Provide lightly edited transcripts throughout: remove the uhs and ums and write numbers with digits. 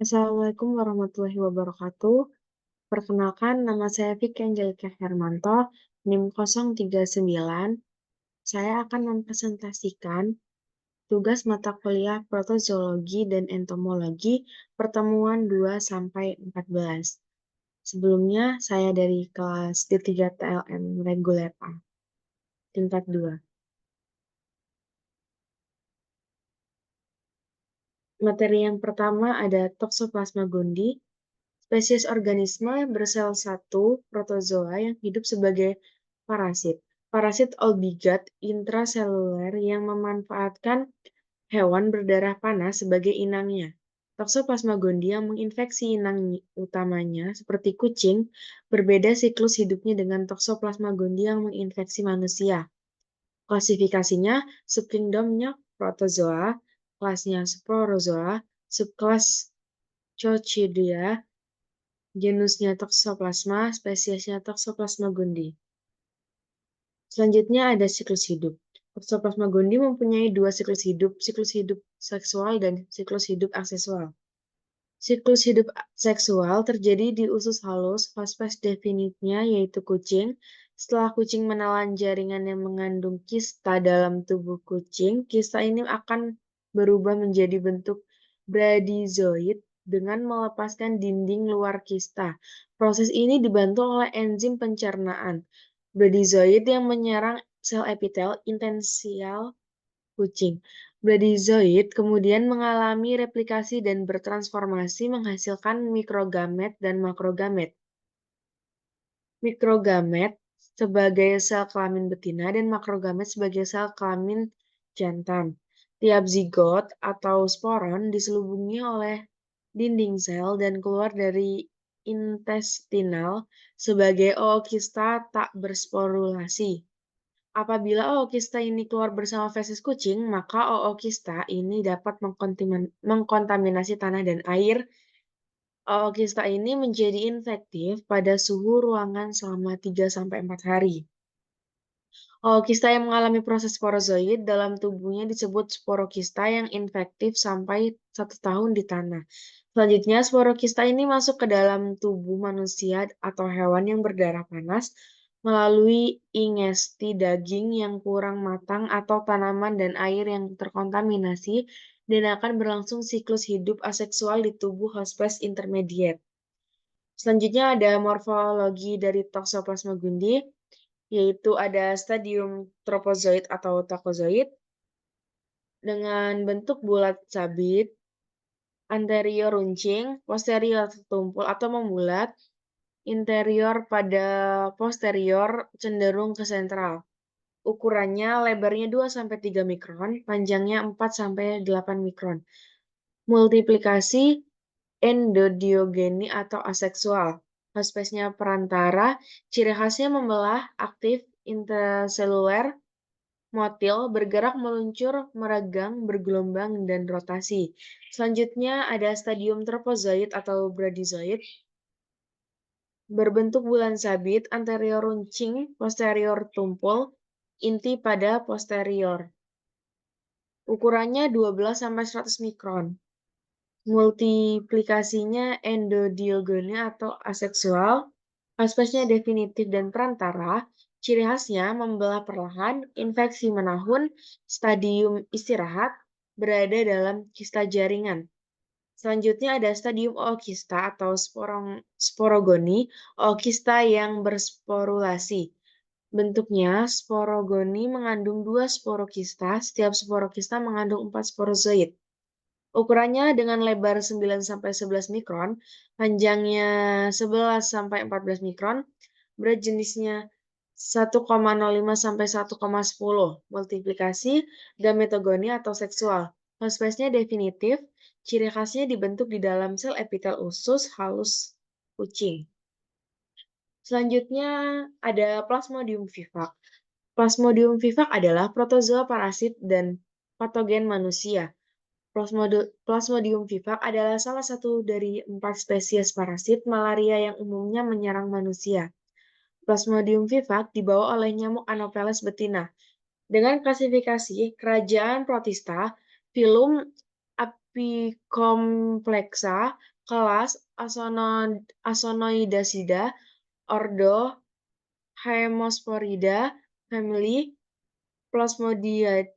Assalamualaikum warahmatullahi wabarakatuh. Perkenalkan, nama saya Vicky Angelika Hermanto, NIM 039. Saya akan mempresentasikan tugas mata kuliah protozoologi dan entomologi pertemuan 2-14. Sebelumnya, saya dari kelas D3 TLM Reguler A, tingkat 2. Materi yang pertama ada Toxoplasma gondii, spesies organisme bersel satu protozoa yang hidup sebagai parasit. Parasit obligate intraseluler yang memanfaatkan hewan berdarah panas sebagai inangnya. Toxoplasma gondii yang menginfeksi inang utamanya seperti kucing berbeda siklus hidupnya dengan Toxoplasma gondii yang menginfeksi manusia. Klasifikasinya subkingdomnya protozoa, kelasnya Sporozoa, subkelas Coccidia, genusnya Toxoplasma, spesiesnya Toxoplasma gondii. Selanjutnya ada siklus hidup. Toxoplasma gondii mempunyai dua siklus hidup seksual dan siklus hidup aseksual. Siklus hidup seksual terjadi di usus halus hospes definitnya yaitu kucing. Setelah kucing menelan jaringan yang mengandung kista dalam tubuh kucing, kista ini akan berubah menjadi bentuk bradyzoid dengan melepaskan dinding luar kista. Proses ini dibantu oleh enzim pencernaan bradyzoid yang menyerang sel epitel intensial kucing. Bradyzoid kemudian mengalami replikasi dan bertransformasi menghasilkan mikrogamet dan makrogamet. Mikrogamet sebagai sel kelamin betina dan makrogamet sebagai sel kelamin jantan. Tiap zigot atau sporon diselubungi oleh dinding sel dan keluar dari intestinal sebagai ookista tak bersporulasi. Apabila ookista ini keluar bersama feses kucing, maka ookista ini dapat mengkontaminasi tanah dan air. Ookista ini menjadi infektif pada suhu ruangan selama 3-4 hari. Ookista yang mengalami proses sporozoid dalam tubuhnya disebut sporokista yang infektif sampai 1 tahun di tanah. Selanjutnya, sporokista ini masuk ke dalam tubuh manusia atau hewan yang berdarah panas melalui ingesti daging yang kurang matang atau tanaman dan air yang terkontaminasi dan akan berlangsung siklus hidup aseksual di tubuh hospes intermediate. Selanjutnya ada morfologi dari Toxoplasma gondii, yaitu ada stadium tropozoid atau tokozoid dengan bentuk bulat sabit, anterior runcing, posterior tertumpul atau membulat, interior pada posterior cenderung ke sentral. Ukurannya lebarnya 2-3 mikron, panjangnya 4-8 mikron. Multiplikasi endodiogeni atau aseksual. Hospesnya perantara, ciri khasnya membelah, aktif, intraseluler, motil, bergerak, meluncur, meregang, bergelombang, dan rotasi. Selanjutnya ada stadium tropozoid atau bradyzoid. Berbentuk bulan sabit, anterior runcing, posterior tumpul, inti pada posterior. Ukurannya 12-100 mikron. Multiplikasinya endodiogeni atau aseksual. Hospesnya definitif dan perantara. Ciri khasnya membelah perlahan, infeksi menahun, stadium istirahat, berada dalam kista jaringan. Selanjutnya ada stadium ookista atau sporogoni, ookista yang bersporulasi. Bentuknya, sporogoni mengandung 2 sporokista, setiap sporokista mengandung 4 sporozoid. Ukurannya dengan lebar 9-11 mikron, panjangnya 11-14 mikron, berat jenisnya 1,05-1,10. Multiplikasi gametogoni atau seksual. Hospesnya definitif, ciri khasnya dibentuk di dalam sel epitel usus halus kucing. Selanjutnya ada Plasmodium vivax. Plasmodium vivax adalah protozoa parasit dan patogen manusia. Plasmodium vivax adalah salah satu dari 4 spesies parasit malaria yang umumnya menyerang manusia. Plasmodium vivax dibawa oleh nyamuk Anopheles betina. Dengan klasifikasi kerajaan Protista, filum Apicomplexa, Kelas Asonoidacida, ordo Haemosporida, family Plasmodidae,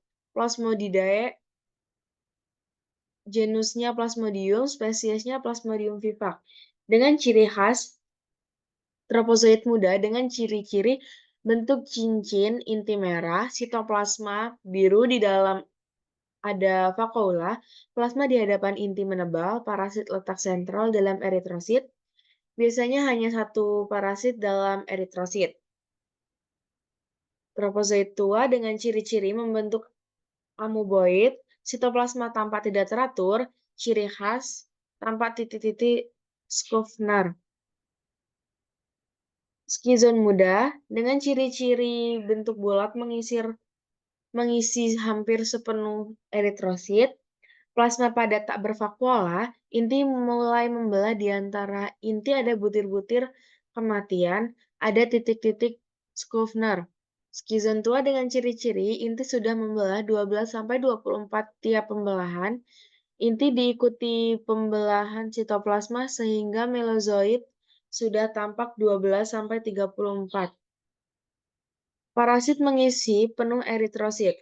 genusnya Plasmodium, spesiesnya Plasmodium vivax. Dengan ciri khas tropozoid muda dengan ciri-ciri bentuk cincin inti merah, sitoplasma biru di dalam ada vakuola, plasma di hadapan inti menebal, parasit letak sentral dalam eritrosit. Biasanya hanya satu parasit dalam eritrosit. Tropozoid tua dengan ciri-ciri membentuk amoeboid, sitoplasma tampak tidak teratur, ciri khas tampak titik-titik Schofner. Skizon muda dengan ciri-ciri bentuk bulat mengisi hampir sepenuh eritrosit, plasma padat tak bervakuola, inti mulai membelah di antara inti ada butir-butir kematian, ada titik-titik Schofner. Skizon tua dengan ciri-ciri inti sudah membelah 12-24 tiap pembelahan, inti diikuti pembelahan sitoplasma sehingga melozoid sudah tampak 12-34. Parasit mengisi penuh eritrosit.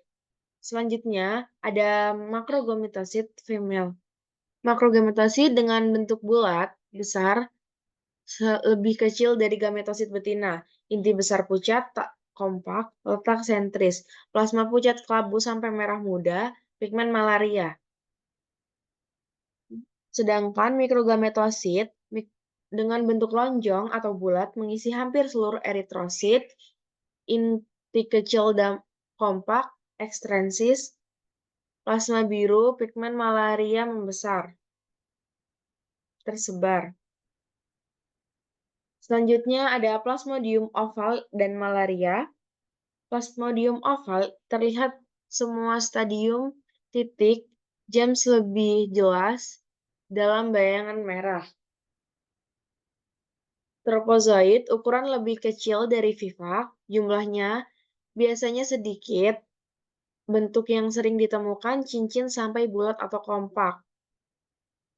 Selanjutnya ada makrogometosit female. Makrogametosit dengan bentuk bulat, besar, lebih kecil dari gametosit betina. Inti besar pucat, tak kompak, letak sentris. Plasma pucat kelabu sampai merah muda, pigmen malaria. Sedangkan mikrogametosit dengan bentuk lonjong atau bulat mengisi hampir seluruh eritrosit, inti kecil dan kompak, ekstrensis, plasma biru, pigmen malaria membesar, tersebar. Selanjutnya ada Plasmodium oval dan malaria. Plasmodium oval terlihat semua stadium titik James lebih jelas dalam bayangan merah. Tropozoid ukuran lebih kecil dari vivax, jumlahnya biasanya sedikit, bentuk yang sering ditemukan cincin sampai bulat atau kompak.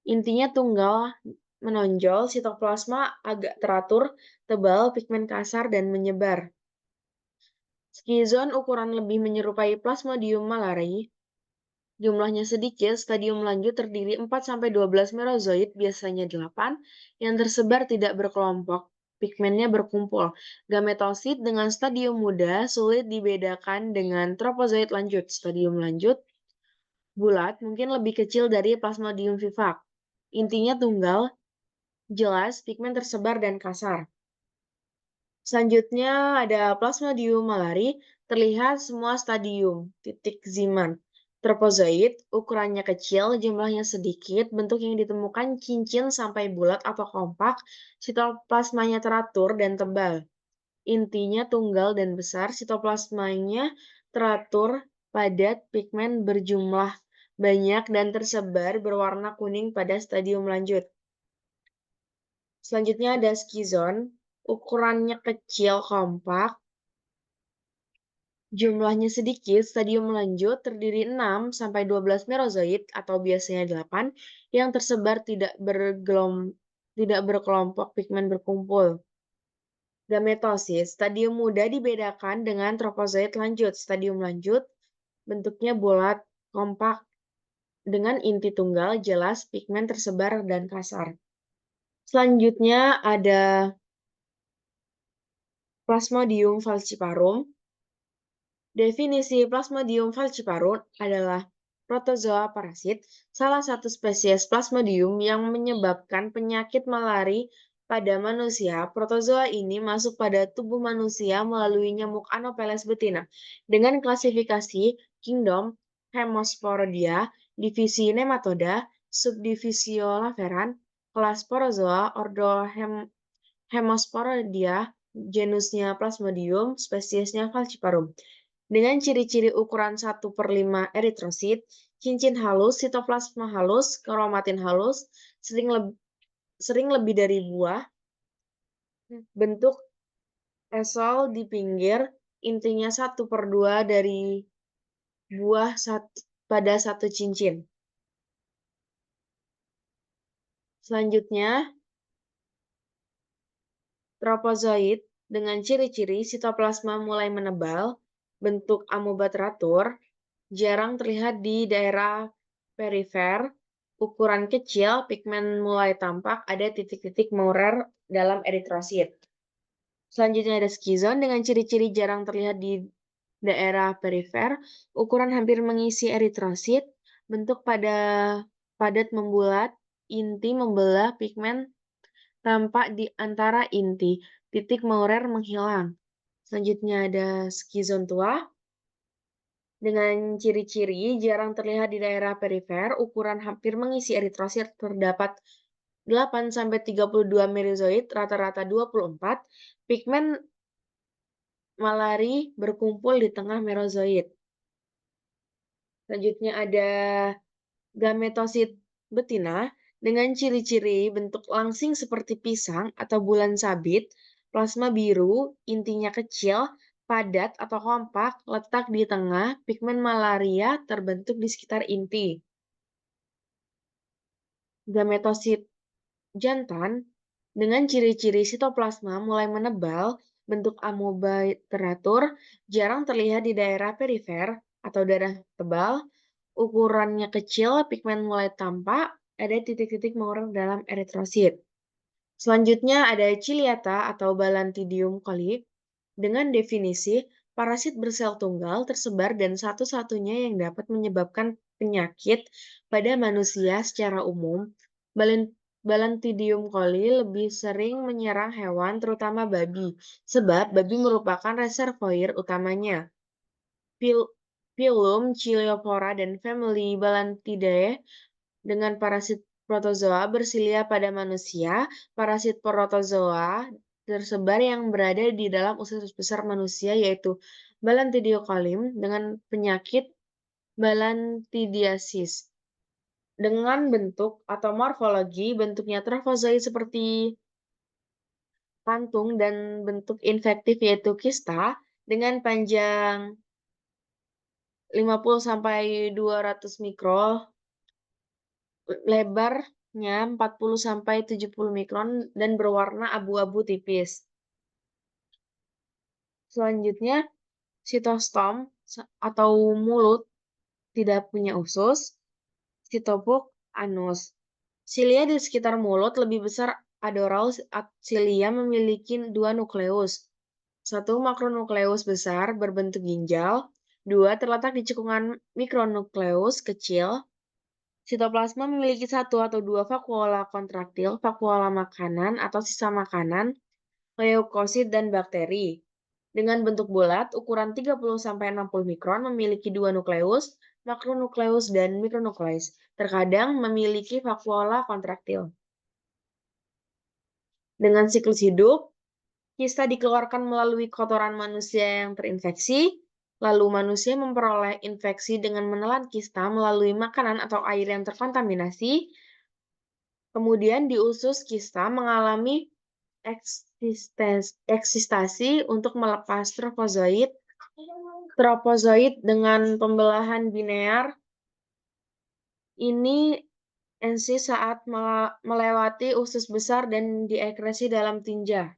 Intinya tunggal menonjol, sitoplasma agak teratur, tebal, pigmen kasar, dan menyebar. Skizon ukuran lebih menyerupai Plasmodium malariae. Jumlahnya sedikit, stadium lanjut terdiri 4-12 merozoid, biasanya 8, yang tersebar tidak berkelompok, pigmennya berkumpul. Gametosit dengan stadium muda sulit dibedakan dengan tropozoid lanjut. Stadium lanjut bulat mungkin lebih kecil dari Plasmodium vivax. Intinya tunggal, jelas, pigmen tersebar dan kasar. Selanjutnya ada Plasmodium malaria, terlihat semua stadium, titik Zeeman. Tropozoid, ukurannya kecil, jumlahnya sedikit, bentuk yang ditemukan cincin sampai bulat atau kompak, sitoplasmanya teratur dan tebal. Intinya tunggal dan besar, sitoplasmanya teratur, padat, pigmen berjumlah banyak dan tersebar berwarna kuning pada stadium lanjut. Selanjutnya ada skizon, ukurannya kecil, kompak, jumlahnya sedikit, stadium lanjut terdiri 6-12 merozoid atau biasanya 8 yang tersebar tidak berkelompok, pigmen berkumpul. Gametosis, stadium muda dibedakan dengan tropozoid lanjut. Stadium lanjut bentuknya bulat, kompak, dengan inti tunggal, jelas, pigmen tersebar dan kasar. Selanjutnya ada Plasmodium falciparum. Definisi Plasmodium falciparum adalah protozoa parasit, salah satu spesies Plasmodium yang menyebabkan penyakit malaria pada manusia. Protozoa ini masuk pada tubuh manusia melalui nyamuk Anopheles betina. Dengan klasifikasi Kingdom Hemosporidia, divisi Nematoda, subdivisi Laveran, kelas Sporozoa, ordo Hemosporidia, genusnya Plasmodium, spesiesnya Falciparum. Dengan ciri-ciri ukuran 1/5 eritrosit, cincin halus, sitoplasma halus, kromatin halus, sering lebih dari buah, bentuk esol di pinggir, intinya 1/2 dari buah pada satu cincin. Selanjutnya, tropozoit dengan ciri-ciri sitoplasma mulai menebal, bentuk amoeba teratur, jarang terlihat di daerah perifer, ukuran kecil, pigmen mulai tampak, ada titik-titik Maurer dalam eritrosit. Selanjutnya ada skizon dengan ciri-ciri jarang terlihat di daerah perifer, ukuran hampir mengisi eritrosit, bentuk padat membulat, inti membelah, pigmen tampak di antara inti, titik Maurer menghilang. Selanjutnya ada skizon tua dengan ciri-ciri jarang terlihat di daerah perifer, ukuran hampir mengisi eritrosit, terdapat 8-32 merozoit, rata-rata 24, pigmen malari berkumpul di tengah merozoit. Selanjutnya ada gametosit betina dengan ciri-ciri bentuk langsing seperti pisang atau bulan sabit, plasma biru, intinya kecil, padat atau kompak, letak di tengah, pigmen malaria terbentuk di sekitar inti. Gametosit jantan dengan ciri-ciri sitoplasma mulai menebal, bentuk amoeba teratur, jarang terlihat di daerah perifer atau darah tebal, ukurannya kecil, pigmen mulai tampak, ada titik-titik Maurer dalam eritrosit. Selanjutnya ada ciliata atau Balantidium coli dengan definisi parasit bersel tunggal tersebar dan satu-satunya yang dapat menyebabkan penyakit pada manusia secara umum. Balantidium coli lebih sering menyerang hewan, terutama babi, sebab babi merupakan reservoir utamanya. Phylum Chiliophora dan family Balantidae dengan parasit protozoa bersilia pada manusia, parasit protozoa tersebar yang berada di dalam usus besar manusia yaitu Balantidiocolim dengan penyakit balantidiasis. Dengan bentuk atau morfologi, bentuknya trofozoid seperti kantung dan bentuk infektif yaitu kista dengan panjang 50-200 mikron, lebarnya 40-70 mikron dan berwarna abu-abu tipis. Selanjutnya, sitostom atau mulut tidak punya usus, sitopuk anus. Silia di sekitar mulut lebih besar adoral cilia memiliki 2 nukleus. 1 makronukleus besar berbentuk ginjal, 2 terletak di cekungan mikronukleus kecil. Sitoplasma memiliki 1 atau 2 vakuola kontraktil, vakuola makanan atau sisa makanan, leukosit dan bakteri. Dengan bentuk bulat, ukuran 30-60 mikron, memiliki 2 nukleus, makronukleus dan mikronukleus. Terkadang memiliki vakuola kontraktil. Dengan siklus hidup, kista dikeluarkan melalui kotoran manusia yang terinfeksi, lalu manusia memperoleh infeksi dengan menelan kista melalui makanan atau air yang terkontaminasi. Kemudian di usus kista mengalami eksistasi untuk melepas tropozoit dengan pembelahan linear. Ini ensis saat melewati usus besar dan diekresi dalam tinja.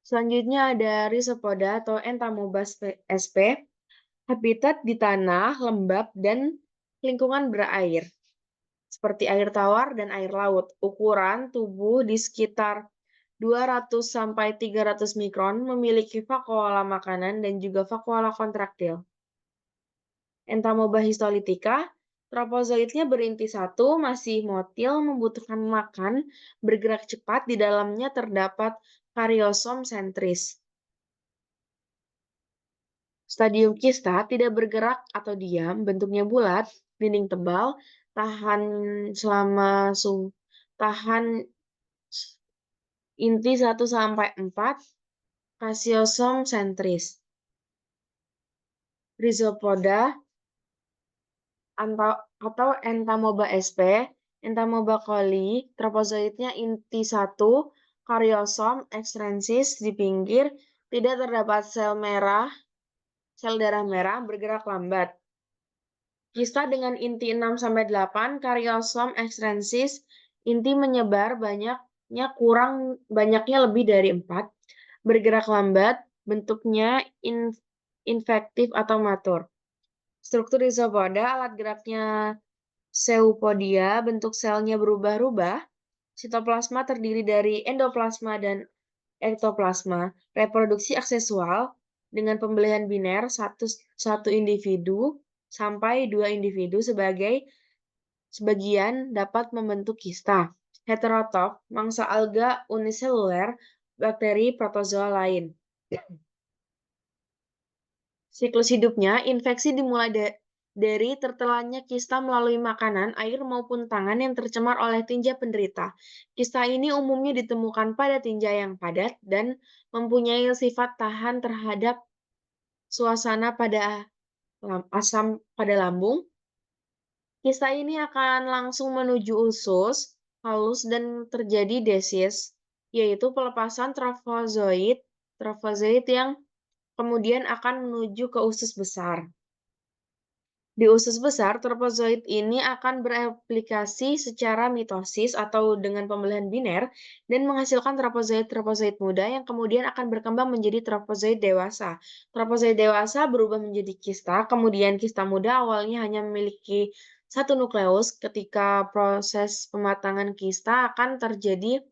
Selanjutnya ada Rhizopoda atau Entamoeba sp. Habitat di tanah, lembab, dan lingkungan berair, seperti air tawar dan air laut. Ukuran tubuh di sekitar 200-300 mikron, memiliki vakuola makanan dan juga vakuola kontraktil. Entamoeba histolytica, tropozoitnya berinti satu, masih motil, membutuhkan makan, bergerak cepat, di dalamnya terdapat karyosom sentris. Stadium kista tidak bergerak atau diam, bentuknya bulat, dinding tebal, tahan inti 1-4, kasiosom sentris. Rhizopoda atau Entamoeba sp. Entamoeba coli, tropozoitnya inti 1, karyosom ekstrensis di pinggir, tidak terdapat sel darah merah, bergerak lambat. Kista dengan inti 6-8, karyosom ekstensis, inti menyebar banyaknya lebih dari 4, bergerak lambat, bentuknya infektif atau matur. Struktur isopoda, alat geraknya Zoopodia, bentuk selnya berubah-ubah. Sitoplasma terdiri dari endoplasma dan ektoplasma. Reproduksi aksesual dengan pembelahan biner satu individu sampai 2 individu sebagian dapat membentuk kista. Heterotrof, mangsa alga uniseluler, bakteri protozoa lain. Siklus hidupnya, infeksi dimulai dari tertelannya kista melalui makanan, air, maupun tangan yang tercemar oleh tinja penderita. Kista ini umumnya ditemukan pada tinja yang padat dan mempunyai sifat tahan terhadap suasana pada asam pada lambung. Kista ini akan langsung menuju usus halus dan terjadi desis, yaitu pelepasan trofozoit yang kemudian akan menuju ke usus besar. Di usus besar, trofozoit ini akan bereplikasi secara mitosis atau dengan pembelahan biner dan menghasilkan trofozoit muda yang kemudian akan berkembang menjadi trofozoit dewasa. Trofozoit dewasa berubah menjadi kista, kemudian kista muda awalnya hanya memiliki satu nukleus. Ketika proses pematangan kista akan terjadi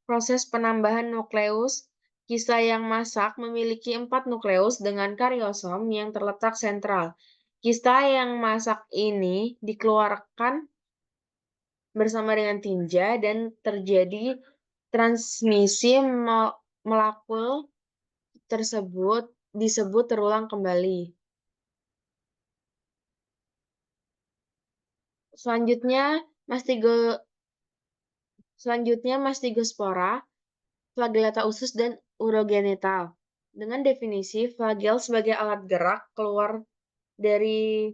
proses penambahan nukleus. Kista yang masak memiliki 4 nukleus dengan karyosom yang terletak sentral. Kista yang masak ini dikeluarkan bersama dengan tinja dan terjadi transmisi molekul tersebut disebut terulang kembali. Selanjutnya mastigospora, flagellata usus dan urogenital. Dengan definisi, flagel sebagai alat gerak keluar dari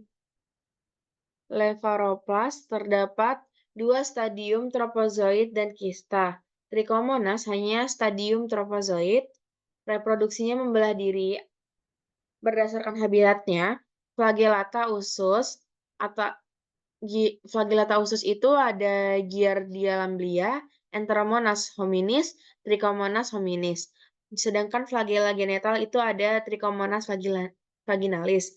Levaroplas terdapat 2 stadium trofozoit dan kista. Trichomonas hanya stadium trofozoit, reproduksinya membelah diri berdasarkan habitatnya. Flagellata usus atau Flagellata usus itu ada Giardia lamblia, Enteromonas hominis, Trichomonas hominis. Sedangkan flagella genital itu ada Trichomonas vaginalis.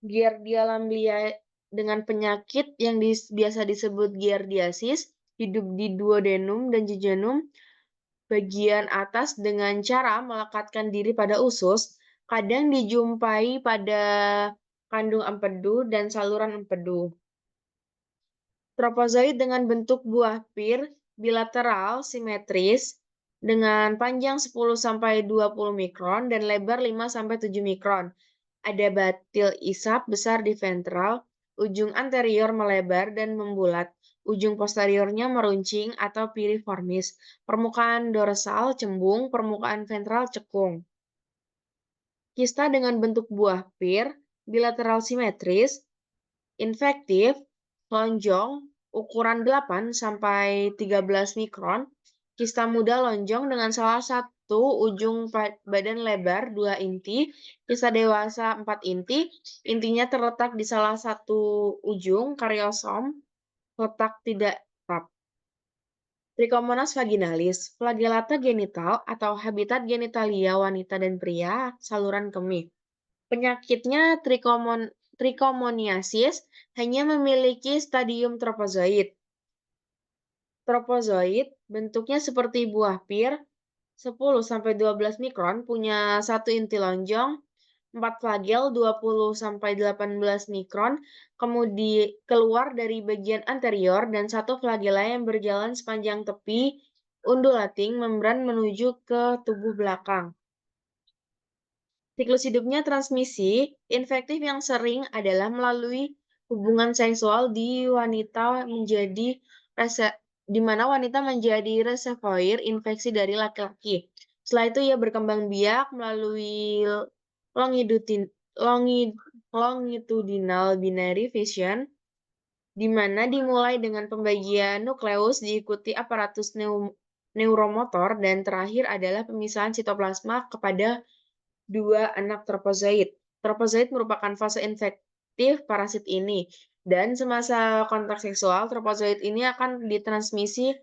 Giardia lamblia dengan penyakit yang biasa disebut giardiasis hidup di duodenum dan jejunum bagian atas dengan cara melekatkan diri pada usus, kadang dijumpai pada kandung empedu dan saluran empedu. Trofozoit dengan bentuk buah pir bilateral simetris dengan panjang 10-20 mikron dan lebar 5-7 mikron. Ada batil isap besar di ventral, ujung anterior melebar dan membulat, ujung posteriornya meruncing atau piriformis, permukaan dorsal cembung, permukaan ventral cekung. Kista dengan bentuk buah pir, bilateral simetris, infektif, lonjong, ukuran 8-13 mikron, kista muda lonjong dengan salah satu ujung badan lebar 2 inti, kista dewasa 4 inti, intinya terletak di salah satu ujung karyosom, letak tidak tetap. Trichomonas vaginalis, flagellata genital atau habitat genitalia wanita dan pria, saluran kemih. Penyakitnya trichomoniasis hanya memiliki stadium trofozoit. Trofozoit bentuknya seperti buah pir, 10-12 mikron, punya satu inti lonjong, 4 flagel 20-18 mikron, kemudian keluar dari bagian anterior dan satu flagella yang berjalan sepanjang tepi undulating membran menuju ke tubuh belakang. Siklus hidupnya transmisi infektif yang sering adalah melalui hubungan seksual di mana wanita menjadi reservoir infeksi dari laki-laki. Setelah itu ia berkembang biak melalui longitudinal binary fission, di mana dimulai dengan pembagian nukleus diikuti aparatus neuromotor dan terakhir adalah pemisahan sitoplasma kepada 2 anak trofozoit. Trofozoit merupakan fase aktif parasit ini. Dan semasa kontak seksual, tropazoid ini akan ditransmisi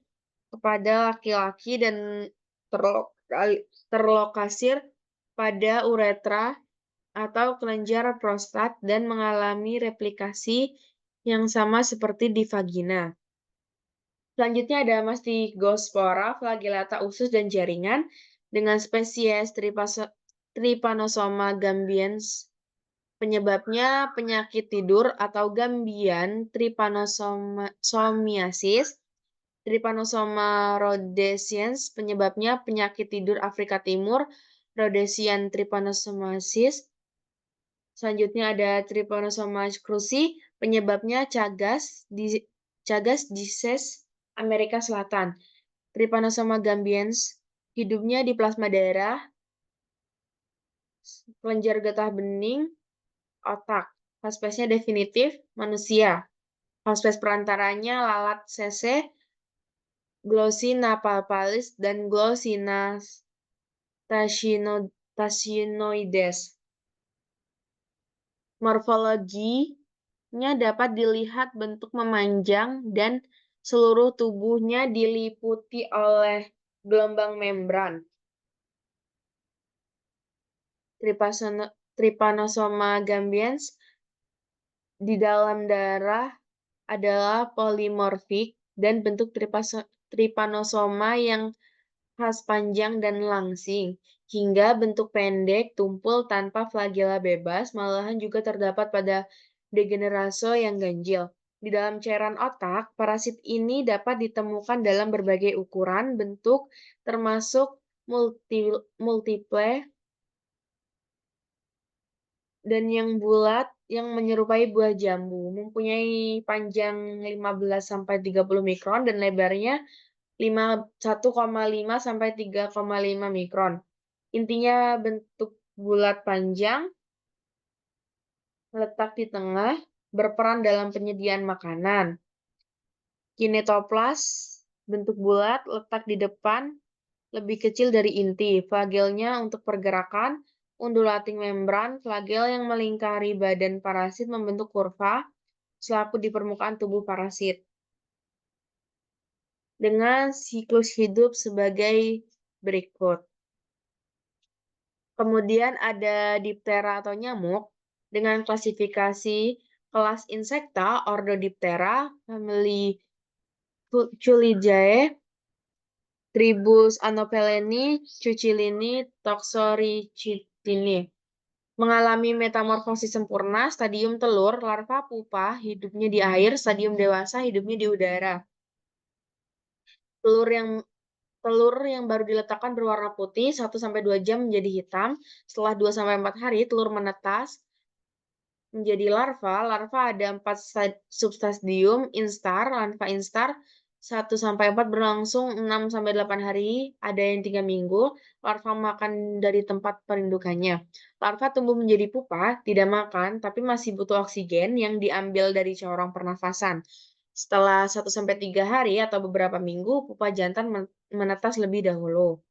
kepada laki-laki dan terlokasir pada uretra atau kelenjar prostat dan mengalami replikasi yang sama seperti di vagina. Selanjutnya ada Mastigospora, flagellata usus dan jaringan dengan spesies Trypanosoma gambiens. Penyebabnya penyakit tidur atau gambian trypanosomiasis. Trypanosoma rhodesiens penyebabnya penyakit tidur Afrika Timur, Rhodesian trypanosomiasis. Selanjutnya ada Trypanosoma cruzi, penyebabnya Chagas disease Amerika Selatan. Trypanosoma gambiens, hidupnya di plasma darah, kelenjar getah bening, otak. Hospesnya definitif, manusia. Hospes perantaranya lalat sese, Glossina palpalis, dan Glossina tachinoides. Morfologinya dapat dilihat bentuk memanjang dan seluruh tubuhnya diliputi oleh gelombang membran. Trypanosoma gambiens di dalam darah adalah polimorfik dan bentuk trypanosoma yang khas panjang dan langsing, hingga bentuk pendek, tumpul tanpa flagela bebas, malahan juga terdapat pada degenerase yang ganjil. Di dalam cairan otak, parasit ini dapat ditemukan dalam berbagai ukuran, bentuk, termasuk multiple dan yang bulat yang menyerupai buah jambu, mempunyai panjang 15-30 mikron dan lebarnya 1,5 sampai 3,5 mikron. Intinya bentuk bulat panjang, letak di tengah, berperan dalam penyediaan makanan. Kinetoplas, bentuk bulat, letak di depan, lebih kecil dari inti. Flagelnya untuk pergerakan, undulating membran, flagel yang melingkari badan parasit membentuk kurva selaku di permukaan tubuh parasit. Dengan siklus hidup sebagai berikut. Kemudian ada diptera atau nyamuk dengan klasifikasi kelas Insecta, ordo Diptera, famili Culidae, tribus Anophelini, Cucilini, Toxoricetini. Mengalami metamorfosis sempurna, stadium telur, larva pupa, hidupnya di air, stadium dewasa, hidupnya di udara. Telur yang baru diletakkan berwarna putih 1-2 jam menjadi hitam. Setelah 2-4 hari, telur menetas menjadi larva. Larva ada 4 substadium, instar, larva instar 1-4 berlangsung 6-8 hari, ada yang 3 minggu. Larva makan dari tempat perindukannya. Larva tumbuh menjadi pupa, tidak makan, tapi masih butuh oksigen yang diambil dari corong pernafasan. Setelah 1-3 hari atau beberapa minggu, pupa jantan menetas lebih dahulu.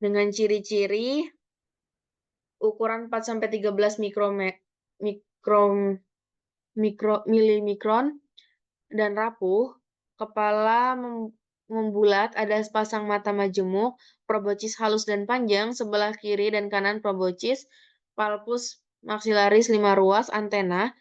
Dengan ciri-ciri ukuran 4-13 milimikron dan rapuh, kepala membulat, ada sepasang mata majemuk, proboscis halus dan panjang, sebelah kiri dan kanan proboscis, palpus maxillaris 5 ruas, antena,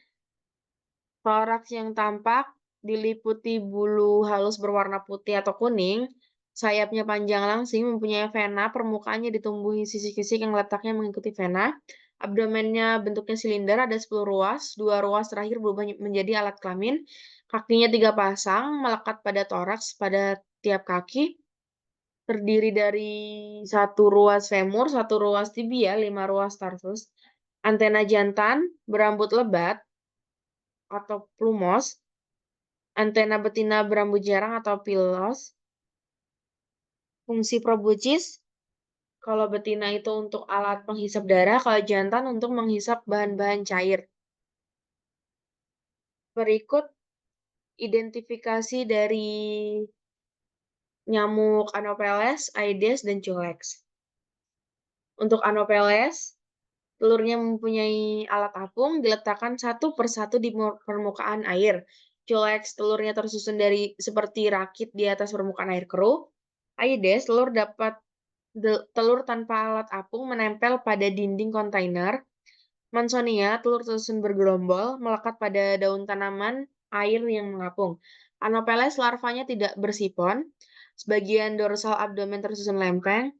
toraks yang tampak diliputi bulu halus berwarna putih atau kuning, sayapnya panjang langsing, mempunyai vena, permukaannya ditumbuhi sisik-sisik yang letaknya mengikuti vena, abdomennya bentuknya silinder, ada 10 ruas, 2 ruas terakhir berubah menjadi alat kelamin, kakinya 3 pasang, melekat pada toraks pada tiap kaki, terdiri dari 1 ruas femur, 1 ruas tibia, 5 ruas tarsus, antena jantan, berambut lebat, atau plumos, antena betina berambut jarang atau pilos. Fungsi proboscis, kalau betina itu untuk alat penghisap darah, kalau jantan untuk menghisap bahan-bahan cair. Berikut identifikasi dari nyamuk Anopheles, Aedes, dan Culex. Untuk Anopheles, Telurnya mempunyai alat apung, diletakkan satu persatu di permukaan air. Culex, telurnya tersusun dari seperti rakit di atas permukaan air keruh. Aedes, telur tanpa alat apung menempel pada dinding kontainer. Mansonia, telur tersusun bergerombol, melekat pada daun tanaman air yang mengapung. Anopheles, larvanya tidak bersipon. Sebagian dorsal abdomen tersusun lempeng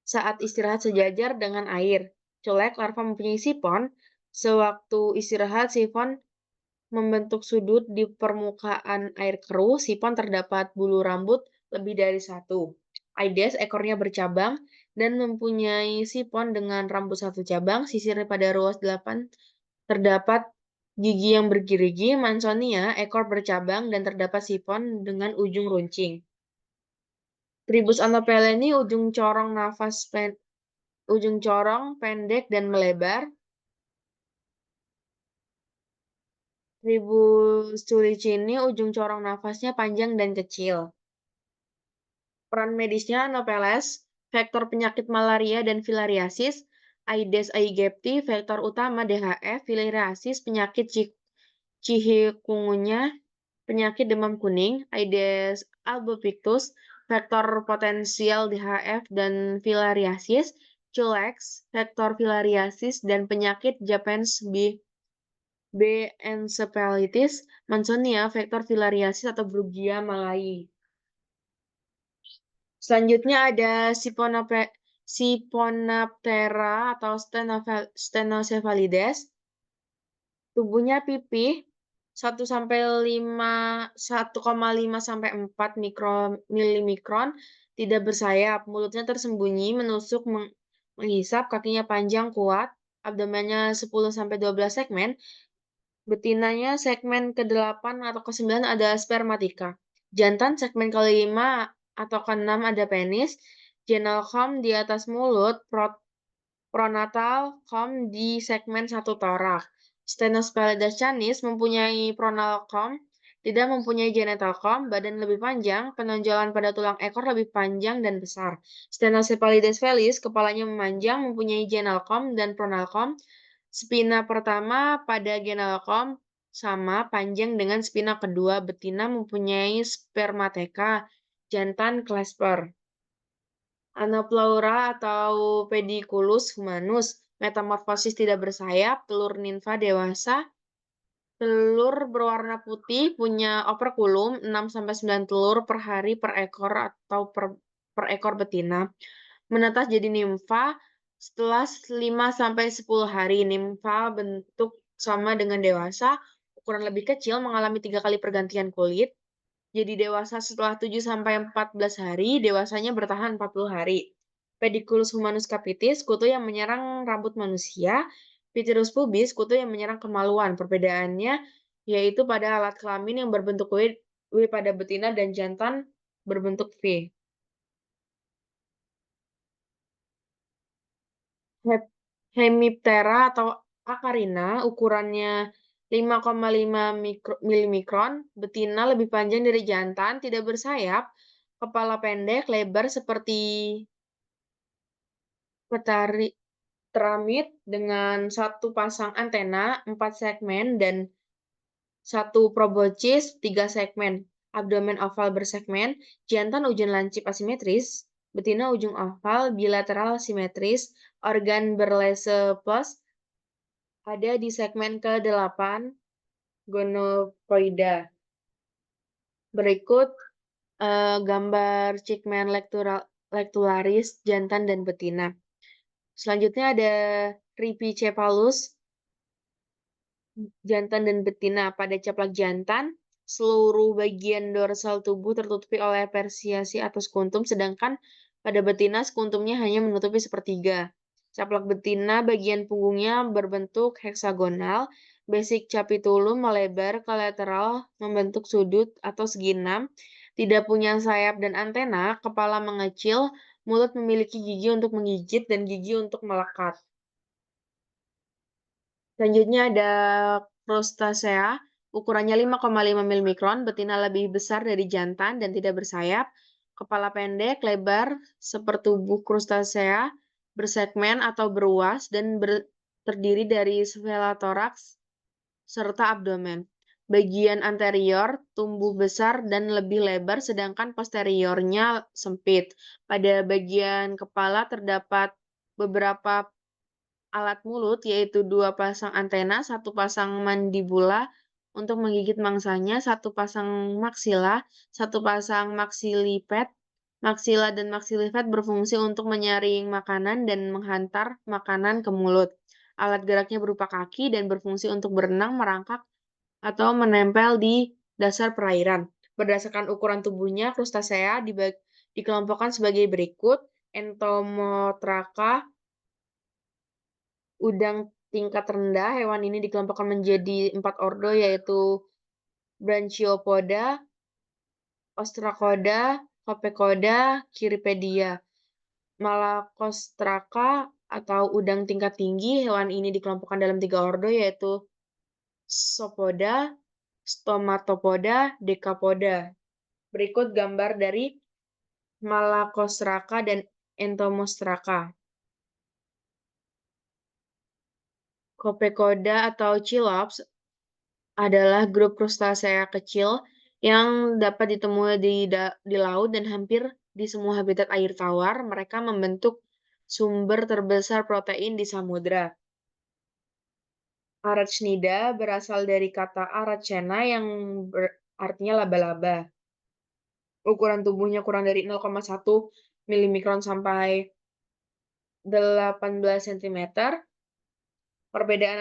saat istirahat sejajar dengan air. Colek, larva mempunyai sifon. Sewaktu istirahat, sifon membentuk sudut di permukaan air keruh. Sifon terdapat bulu rambut lebih dari satu. Aedes, ekornya bercabang dan mempunyai sifon dengan rambut satu cabang. Sisir pada ruas 8 terdapat gigi yang bergerigi. Mansonia, ekor bercabang dan terdapat sifon dengan ujung runcing. Tribus anopeleni, ujung corong pendek dan melebar. Tribus tulicini, ujung corong nafasnya panjang dan kecil. Peran medisnya Anopheles, vektor penyakit malaria dan filariasis. Aedes aegypti, vektor utama DHF, filariasis, penyakit chikungunya, penyakit demam kuning. Aedes albopictus, vektor potensial DHF dan filariasis. Culex, vektor filariasis dan penyakit Japanese B. encephalitis. Mansonia, vektor filariasis atau Brugia malai. Selanjutnya ada Siponaptera atau Stenocephalides. Tubuhnya pipih 1,5 sampai 4 milimikron, tidak bersayap, mulutnya tersembunyi, menusuk, menghisap, kakinya panjang kuat, abdomennya 10 sampai 12 segmen, betinanya segmen ke-8 atau ke-9 ada spermatika. Jantan segmen ke-5 atau ke-6 ada penis. Genal comb di atas mulut, pronatal comb di segmen 1 torak. Stenospalidas canis mempunyai pronal comb, tidak mempunyai genital comb, badan lebih panjang, penonjolan pada tulang ekor lebih panjang dan besar. Stenocephalides fellis, kepalanya memanjang, mempunyai genal comb dan pronal comb. Spina pertama pada genal comb sama panjang dengan spina kedua. Betina mempunyai spermateka, jantan clasper. Anopleura atau Pediculus humanus, metamorfosis tidak bersayap, telur nimfa dewasa, telur berwarna putih, punya operkulum 6-9 telur per hari per ekor atau per ekor betina. Menetas jadi nimfa setelah 5-10 hari. Nimfa bentuk sama dengan dewasa, ukuran lebih kecil, mengalami 3 kali pergantian kulit. Jadi dewasa setelah 7-14 hari, dewasanya bertahan 40 hari. Pediculus humanus capitis, kutu yang menyerang rambut manusia. Pityrus pubis, kutu yang menyerang kemaluan. Perbedaannya yaitu pada alat kelamin yang berbentuk W pada betina dan jantan berbentuk V. Hemiptera atau Acarina, ukurannya 5,5 milimikron, betina lebih panjang dari jantan, tidak bersayap, kepala pendek, lebar seperti petari teramid dengan satu pasang antena, 4 segmen, dan satu proboscis, 3 segmen. Abdomen oval bersegmen, jantan ujung lancip asimetris, betina ujung oval bilateral simetris, organ berlese plus, ada di segmen ke-8 gonokoida. Berikut gambar Chickman lectularis jantan dan betina. Selanjutnya ada Rhipicephalus jantan dan betina. Pada caplak jantan, seluruh bagian dorsal tubuh tertutupi oleh persiasi atau skuntum, sedangkan pada betina skuntumnya hanya menutupi sepertiga. Caplak betina bagian punggungnya berbentuk heksagonal, basic capitulum melebar ke lateral membentuk sudut atau segi 6, tidak punya sayap dan antena, kepala mengecil, mulut memiliki gigi untuk menggigit dan gigi untuk melekat. Selanjutnya ada Crustacea, ukurannya 5,5 milimikron, betina lebih besar dari jantan dan tidak bersayap, kepala pendek, lebar, sepertubuh Crustacea, bersegmen atau beruas, dan terdiri dari sfenotoraks serta abdomen. Bagian anterior tumbuh besar dan lebih lebar, sedangkan posteriornya sempit. Pada bagian kepala terdapat beberapa alat mulut, yaitu 2 pasang antena, 1 pasang mandibula untuk menggigit mangsanya, 1 pasang maksila, 1 pasang maksiliped. Maksila dan maksiliped berfungsi untuk menyaring makanan dan menghantar makanan ke mulut. Alat geraknya berupa kaki dan berfungsi untuk berenang, merangkak, atau menempel di dasar perairan. Berdasarkan ukuran tubuhnya, krustasea dikelompokkan sebagai berikut: Entomotraca, udang tingkat rendah. Hewan ini dikelompokkan menjadi 4 ordo, yaitu Branchiopoda, Ostracoda, Copepoda, Cirripedia. Malacostraca atau udang tingkat tinggi, hewan ini dikelompokkan dalam 3 ordo, yaitu Sopoda, Stomatopoda, Decapoda. Berikut gambar dari Malacostraca dan Entomostraca. Copepoda atau Chilops adalah grup krustasea kecil yang dapat ditemui di laut dan hampir di semua habitat air tawar. Mereka membentuk sumber terbesar protein di samudra. Arachnida berasal dari kata arachena yang artinya laba-laba. Ukuran tubuhnya kurang dari 0,1 milimikron sampai 18 cm. Perbedaan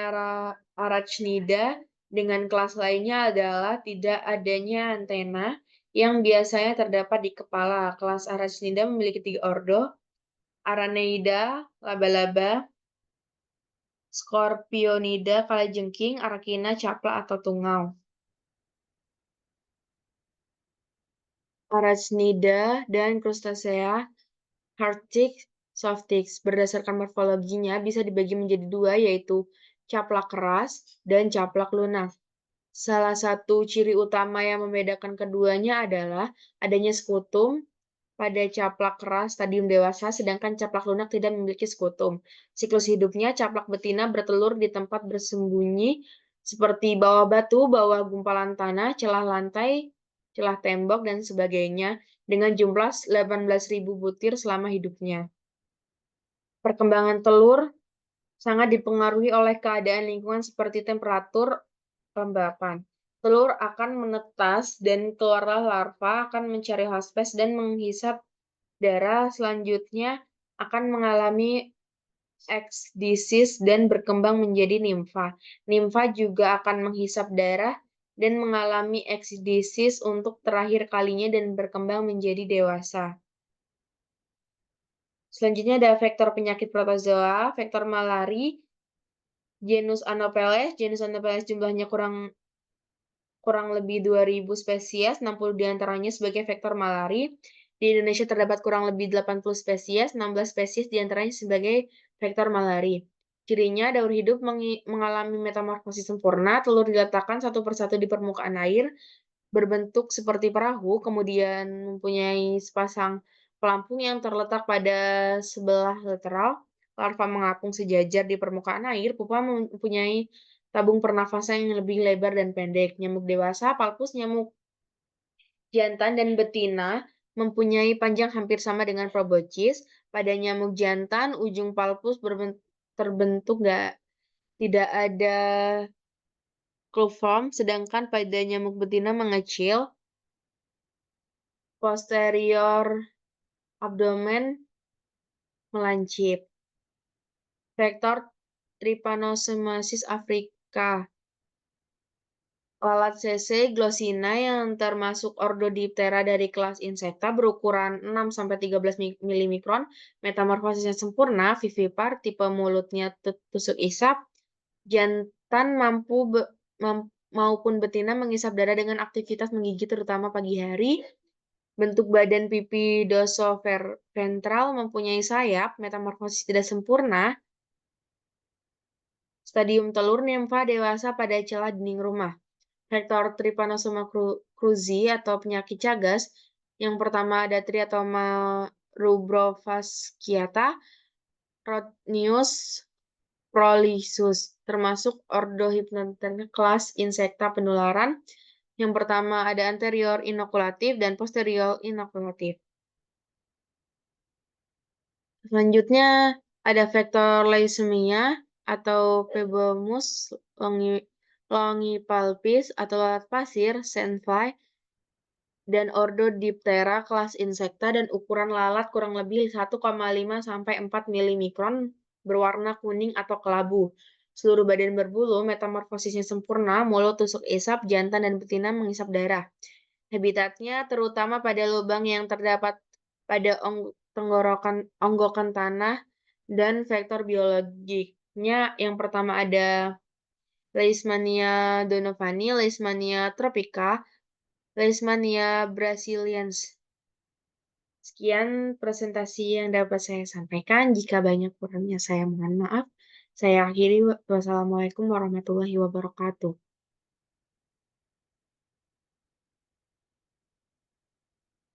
arachnida dengan kelas lainnya adalah tidak adanya antena yang biasanya terdapat di kepala. Kelas arachnida memiliki 3 ordo: Araneida, laba-laba; Scorpionida, kalajengking; Arachina, caplak atau tungau. Arachnida dan krustasea hardtick, softtick berdasarkan morfologinya bisa dibagi menjadi 2, yaitu caplak keras dan caplak lunak. Salah satu ciri utama yang membedakan keduanya adalah adanya skutum pada caplak keras stadium dewasa, sedangkan caplak lunak tidak memiliki skutum. Siklus hidupnya, caplak betina bertelur di tempat bersembunyi seperti bawah batu, bawah gumpalan tanah, celah lantai, celah tembok, dan sebagainya, dengan jumlah 18.000 butir selama hidupnya. Perkembangan telur sangat dipengaruhi oleh keadaan lingkungan seperti temperatur, kelembapan. Telur akan menetas dan keluarlah larva akan mencari hospes dan menghisap darah. Selanjutnya akan mengalami ekdisis dan berkembang menjadi nimfa. Nimfa juga akan menghisap darah dan mengalami ekdisis untuk terakhir kalinya dan berkembang menjadi dewasa. Selanjutnya ada vektor penyakit protozoa, vektor malari, genus Anopheles. Genus Anopheles jumlahnya kurang lebih 2.000 spesies, 60 diantaranya sebagai vektor malari. Di Indonesia terdapat kurang lebih 80 spesies, 16 spesies diantaranya sebagai vektor malari. Cirinya, daur hidup mengalami metamorfosis sempurna, telur diletakkan satu persatu di permukaan air, berbentuk seperti perahu, kemudian mempunyai sepasang pelampung yang terletak pada sebelah lateral. Larva mengapung sejajar di permukaan air, pupa mempunyai tabung pernafasan yang lebih lebar dan pendek. Nyamuk dewasa, palpus nyamuk jantan dan betina mempunyai panjang hampir sama dengan proboscis. Pada nyamuk jantan, ujung palpus terbentuk tidak ada cluiform, sedangkan pada nyamuk betina mengecil. Posterior abdomen melancip. Vektor Trypanosomiasis africa. Lalat CC glossina yang termasuk ordo Diptera dari kelas Insecta berukuran 6-13 milimikron, metamorfosisnya sempurna, vivipar, tipe mulutnya tusuk isap, jantan maupun betina mengisap darah dengan aktivitas menggigit terutama pagi hari. Bentuk badan pipi dorsoventral mempunyai sayap, metamorfosis tidak sempurna. Stadium telur nimfa dewasa pada celah dinding rumah. Vektor Trypanosoma cruzi atau penyakit Chagas. Yang pertama ada Triatoma rubro fasciata. Rhodnius prolisus, termasuk ordo Hypnotherna kelas insekta penularan. Yang pertama ada anterior inokulatif dan posterior inokulatif. Selanjutnya ada vektor leishmania atau Phebomus longipalpis atau lalat pasir, sandfly, dan ordo Diptera kelas insekta dan ukuran lalat kurang lebih 1,5 sampai 4 milimikron, berwarna kuning atau kelabu. Seluruh badan berbulu, metamorfosisnya sempurna, mulut tusuk isap, jantan dan betina mengisap darah. Habitatnya terutama pada lubang yang terdapat pada onggokan tanah dan vektor biologiknya yang pertama ada Leishmania donovani, Leishmania tropica, Leishmania brasiliensis. Sekian presentasi yang dapat saya sampaikan. Jika banyak kurangnya saya mohon maaf. Saya akhiri. Wassalamualaikum warahmatullahi wabarakatuh.